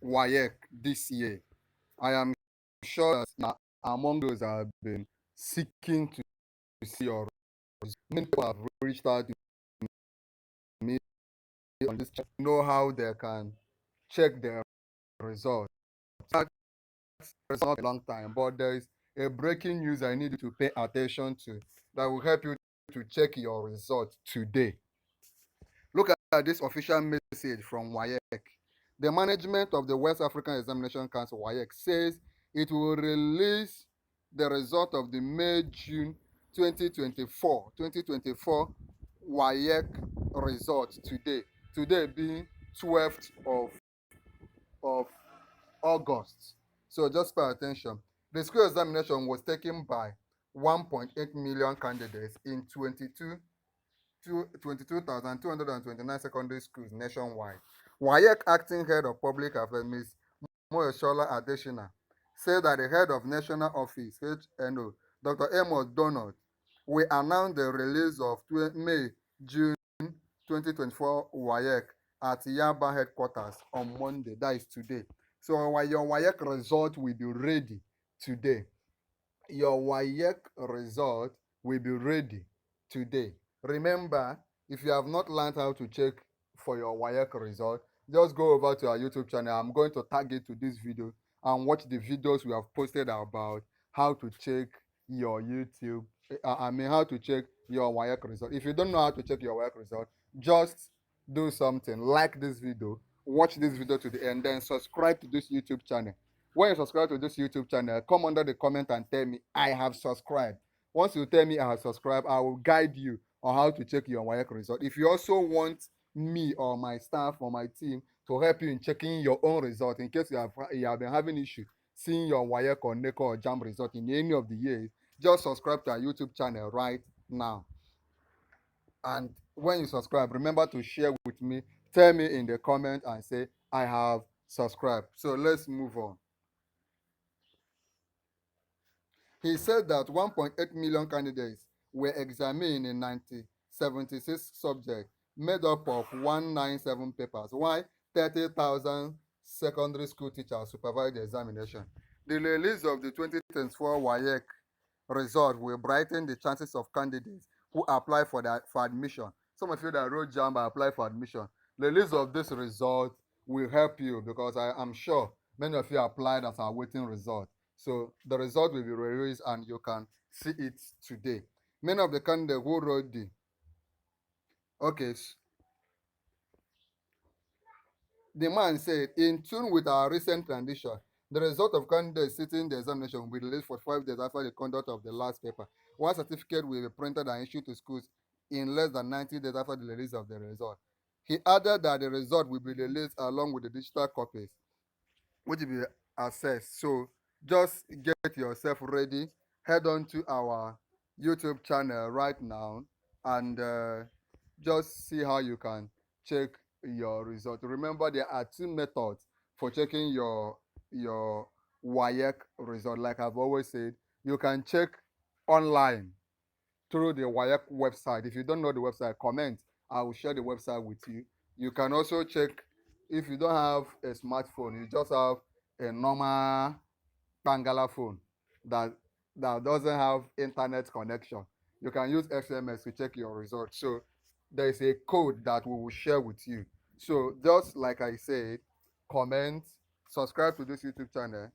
WAEC this year. I am sure that you are among those that have been seeking to see your results. Many people have reached out to me on this channel to know how they can check their results. It's not a long time, but there is a breaking news I need you to pay attention to that will help you to check your results today. Look at this official message from WAEC. The management of the West African Examination Council, WAEC, says it will release the result of the May-June 2024 WAEC results today. Today being 12th of August. So just pay attention. The school examination was taken by 1.8 million candidates in 22,229 secondary schools nationwide. WAEC acting head of public affairs, Ms. Moyoshola Adeshina, said that the head of national office, HNO, Dr. Amos Donald, will announce the release of May-June 2024 WAEC at Yaba headquarters on Monday. That is today. So your WAEC result will be ready today. Your WAEC result will be ready today. Remember, if you have not learned how to check for your WAEC result, just go over to our YouTube channel. I'm going to tag it to this video and watch the videos we have posted about how to check your YouTube. How to check your WAEC result. If you don't know how to check your WAEC result, just do something. Like this video, watch this video to the end, then subscribe to this YouTube channel. When you subscribe to this YouTube channel, come under the comment and tell me I have subscribed. Once you tell me I have subscribed, I will guide you on how to check your WAEC result. If you also want me or my staff or my team to help you in checking your own result, in case you have been having issue seeing your WAEC or NECO or JAMB result in any of the years, just subscribe to our YouTube channel right now. And when you subscribe, remember to share with me. Tell me in the comment and say I have subscribed. So let's move on. He said that 1.8 million candidates were examined in 76 subjects, made up of 197 papers, while 30,000 secondary school teachers supervised the examination. The release of the 2024 WAEC result will brighten the chances of candidates who apply for admission. Some of you that wrote JAMB apply for admission. The release of this result will help you because I am sure many of you applied as our waiting result. So the result will be released and you can see it today. Many of the candidates who wrote the man said, in tune with our recent transition, the result of candidates sitting the examination will be released 45 days after the conduct of the last paper. One certificate will be printed and issued to schools in less than 90 days after the release of the result. He added that the result will be released along with the digital copies, which will be assessed. So just get yourself ready. Head on to our YouTube channel right now and just see how you can check your result. Remember, there are two methods for checking your WAEC result. Like I've always said, you can check online through the WAEC website. If you don't know the website, comment. I will share the website with you. You can also check if you don't have a smartphone, you just have a normal Tangala phone that doesn't have internet connection. You can use SMS to check your results. So there is a code that we will share with you. So just like I said, comment, subscribe to this YouTube channel,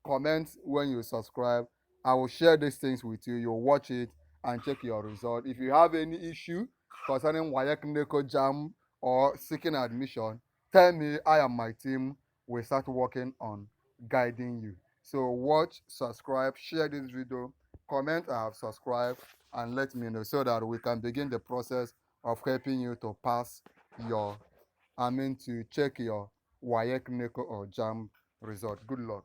comment when you subscribe. I will share these things with you. You'll watch it and check your result. If you have any issue concerning WAEC, NECO, JAM, or seeking admission, tell me. I and my team will start working on guiding you. So watch, subscribe, share this video, comment I have subscribed, and let me know so that we can begin the process of helping you to pass to check your WAEC, NECO, or JAM result. Good luck.